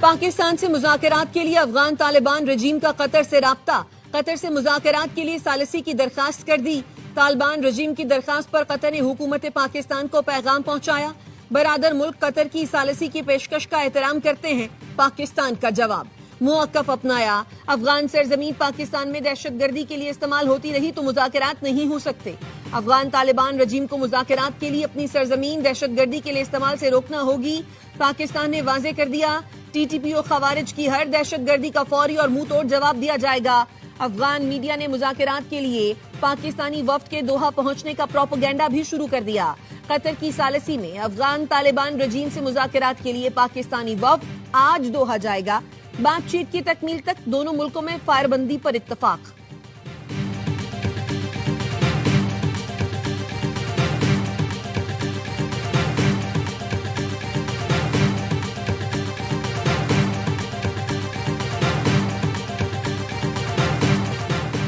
پاکستان سے مذاکرات کے لیے افغان طالبان رجیم کا قطر سے رابطہ، قطر سے مذاکرات کے لیے ثالثی کی درخواست کر دی۔ طالبان رجیم کی درخواست پر قطر نے حکومت پاکستان کو پیغام پہنچایا۔ برادر ملک قطر کی ثالثی کی پیشکش کا احترام کرتے ہیں، پاکستان کا جواب۔ موقف اپنایا، افغان سرزمین پاکستان میں دہشت گردی کے لیے استعمال ہوتی رہی تو مذاکرات نہیں ہو سکتے۔ افغان طالبان رجیم کو مذاکرات کے لیے اپنی سرزمین دہشت گردی کے لیے استعمال سے روکنا ہوگی۔ پاکستان نے واضح کر دیا، ٹی ٹی پی اور خوارج کی ہر دہشت گردی کا فوری اور منہ توڑ جواب دیا جائے گا۔ افغان میڈیا نے مذاکرات کے لیے پاکستانی وفد کے دوحہ پہنچنے کا پروپیگنڈا بھی شروع کر دیا۔ قطر کی ثالثی میں افغان طالبان رجیم سے مذاکرات کے لیے پاکستانی وفد آج دوحہ جائے گا۔ بات چیت کی تکمیل تک دونوں ملکوں میں فائر بندی پر اتفاق۔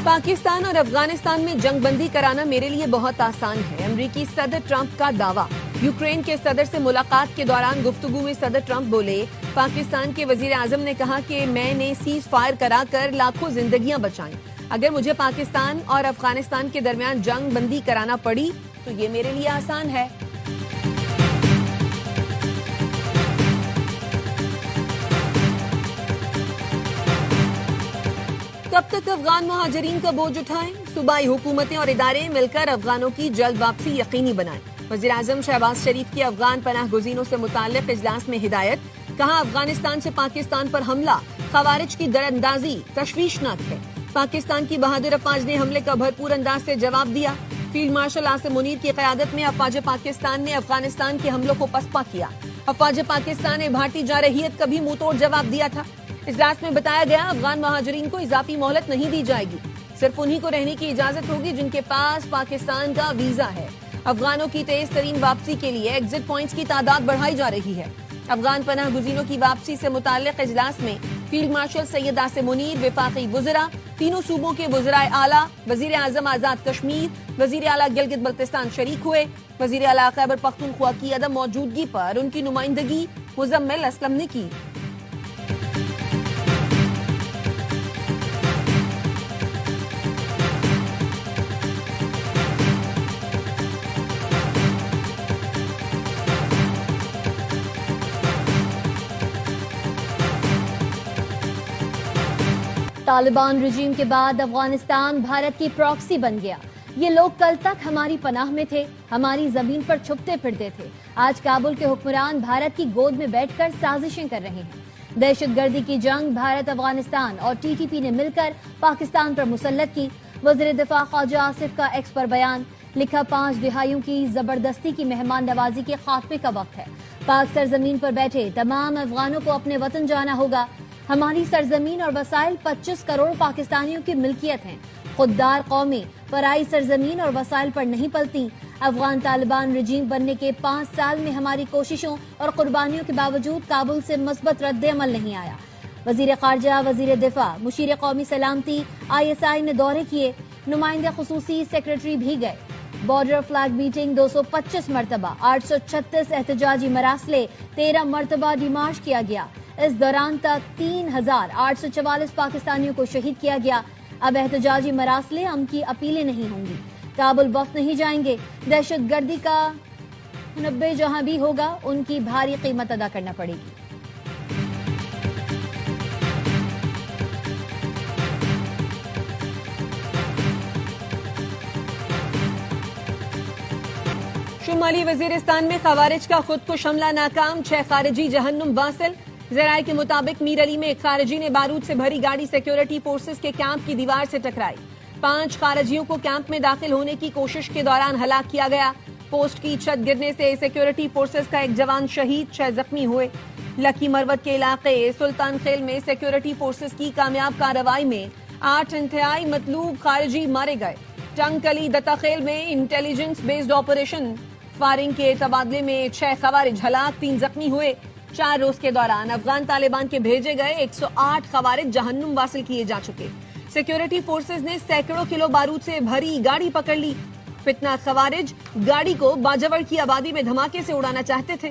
پاکستان اور افغانستان میں جنگ بندی کرانا میرے لیے بہت آسان ہے، امریکی صدر ٹرمپ کا دعویٰ۔ یوکرین کے صدر سے ملاقات کے دوران گفتگو میں صدر ٹرمپ بولے، پاکستان کے وزیر اعظم نے کہا کہ میں نے سیز فائر کرا کر لاکھوں زندگیاں بچائیں۔ اگر مجھے پاکستان اور افغانستان کے درمیان جنگ بندی کرانا پڑی تو یہ میرے لیے آسان ہے۔ کب تک افغان مہاجرین کا بوجھ اٹھائیں؟ صوبائی حکومتیں اور ادارے مل کر افغانوں کی جلد واپسی یقینی بنائیں۔ وزیر اعظم شہباز شریف کی افغان پناہ گزینوں سے متعلق اجلاس میں ہدایت، کہا افغانستان سے پاکستان پر حملہ خوارج کی در اندازی تشویشناک ہے۔ پاکستان کی بہادر افواج نے حملے کا بھرپور انداز سے جواب دیا۔ فیلڈ مارشل عاصم منیر کی قیادت میں افواج پاکستان نے افغانستان کے حملوں کو پسپا کیا۔ افواج پاکستان نے بھارتی جارحیت کا بھی منہ توڑ جواب دیا تھا۔ اجلاس میں بتایا گیا، افغان مہاجرین کو اضافی مہلت نہیں دی جائے گی، صرف انہی کو رہنے کی اجازت ہوگی جن کے پاس پاکستان کا ویزا ہے۔ افغانوں کی تیز ترین واپسی کے لیے ایگزٹ پوائنٹس کی تعداد بڑھائی جا رہی ہے۔ افغان پناہ گزینوں کی واپسی سے متعلق اجلاس میں فیلڈ مارشل سید عاصم منیر، وفاقی وزراء، تینوں صوبوں کے وزرائے اعلیٰ، وزیر اعظم آزاد کشمیر، وزیر اعلیٰ گلگت بلتستان شریک ہوئے۔ وزیر اعلیٰ خیبر پختونخوا کی عدم موجودگی پر ان کی نمائندگی مزمل اسلم نے کی۔ طالبان رجیم کے بعد افغانستان بھارت کی پراکسی بن گیا۔ یہ لوگ کل تک ہماری پناہ میں تھے، ہماری زمین پر چھپتے پھرتے تھے۔ آج کابل کے حکمران بھارت کی گود میں بیٹھ کر سازشیں کر رہے ہیں۔ دہشت گردی کی جنگ بھارت، افغانستان اور ٹی ٹی پی نے مل کر پاکستان پر مسلط کی۔ وزیر دفاع خواجہ آصف کا ایکس پر بیان، لکھا 5 دہائیوں کی زبردستی کی مہمان نوازی کے خاتمے کا وقت ہے۔ پاک سرزمین پر بیٹھے تمام افغانوں کو اپنے وطن جانا ہوگا۔ ہماری سرزمین اور وسائل 25 کروڑ پاکستانیوں کی ملکیت ہیں۔ خوددار قومیں پرائی سرزمین اور وسائل پر نہیں پلتی۔ افغان طالبان رجیم بننے کے 5 سال میں ہماری کوششوں اور قربانیوں کے باوجود کابل سے مثبت رد عمل نہیں آیا۔ وزیر خارجہ، وزیر دفاع، مشیر قومی سلامتی ISI نے دورے کیے، نمائندے خصوصی سیکرٹری بھی گئے۔ بارڈر فلیگ میٹنگ 225 مرتبہ، 836 احتجاجی مراسلے، 13 مرتبہ ڈیمارش کیا گیا۔ اس دوران تک 3844 پاکستانیوں کو شہید کیا گیا۔ اب احتجاجی مراسلے ہم کی اپیلیں نہیں ہوں گی۔ کابل وقت نہیں جائیں گے۔ دہشت گردی کا منبع جہاں بھی ہوگا ان کی بھاری قیمت ادا کرنا پڑے گی۔ شمالی وزیرستان میں خوارج کا خودکش حملہ ناکام، 6 خارجی جہنم واصل۔ ذرائع کے مطابق میر علی میں ایک خارجی نے بارود سے بھری گاڑی سیکیورٹی فورسز کے کیمپ کی دیوار سے ٹکرائی۔ 5 خارجیوں کو کیمپ میں داخل ہونے کی کوشش کے دوران ہلاک کیا گیا۔ پوسٹ کی چھت گرنے سے سیکیورٹی فورسز کا ایک جوان شہید، 6 زخمی ہوئے۔ لکی مروت کے علاقے سلطان خیل میں سیکیورٹی فورسز کی کامیاب کارروائی میں 8 انتہائی مطلوب خارجی مارے گئے۔ ٹنگ کلی دتا خیل میں انٹیلیجنس بیسڈ آپریشن فائرنگ کے تبادلے میں 6 خوارج ہلاک، 3 زخمی ہوئے۔ 4 روز کے دوران افغان طالبان کے بھیجے گئے 108 خوارج جہنم واصل کیے جا چکے۔ سیکیورٹی فورسز نے سینکڑوں کلو بارود سے بھری گاڑی پکڑ لی۔ فتنہ خوارج گاڑی کو باجوڑ کی آبادی میں دھماکے سے اڑانا چاہتے تھے۔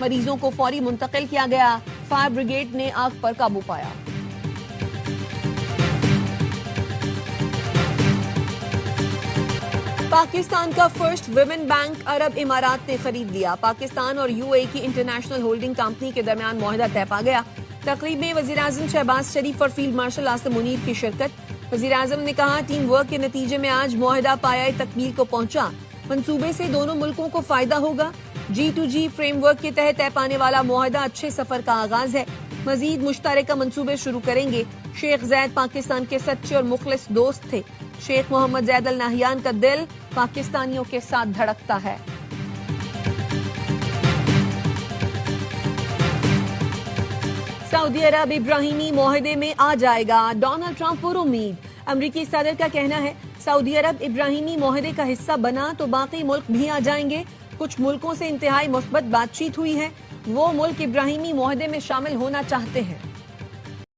مریضوں کو فوری منتقل کیا گیا، فائر بریگیڈ نے آگ پر قابو پایا۔ پاکستان کا فرسٹ ویمن بینک عرب امارات نے خرید لیا۔ پاکستان اور یو اے کی انٹرنیشنل ہولڈنگ کمپنی کے درمیان معاہدہ طے پا گیا۔ تقریب میں وزیراعظم شہباز شریف اور فیلڈ مارشل عاصم منیر کی شرکت۔ وزیراعظم نے کہا ٹیم ورک کے نتیجے میں آج معاہدہ پایۂ تکمیل کو پہنچا، منصوبے سے دونوں ملکوں کو فائدہ ہوگا۔ G2G فریم ورک کے تحت طے پانے والا معاہدہ اچھے سفر کا آغاز ہے، مزید مشترکہ منصوبے شروع کریں گے۔ شیخ زید پاکستان کے سچے اور مخلص دوست تھے، شیخ محمد زید ال نہیان کا دل پاکستانیوں کے ساتھ دھڑکتا ہے۔ سعودی عرب ابراہیمی معاہدے میں آ جائے گا، ڈونلڈ ٹرمپ پر امید۔ امریکی صدر کا کہنا ہے سعودی عرب ابراہیمی معاہدے کا حصہ بنا تو باقی ملک بھی آ جائیں گے۔ کچھ ملکوں سے انتہائی مثبت بات چیت ہوئی ہے، وہ ملک ابراہیمی معاہدے میں شامل ہونا چاہتے ہیں۔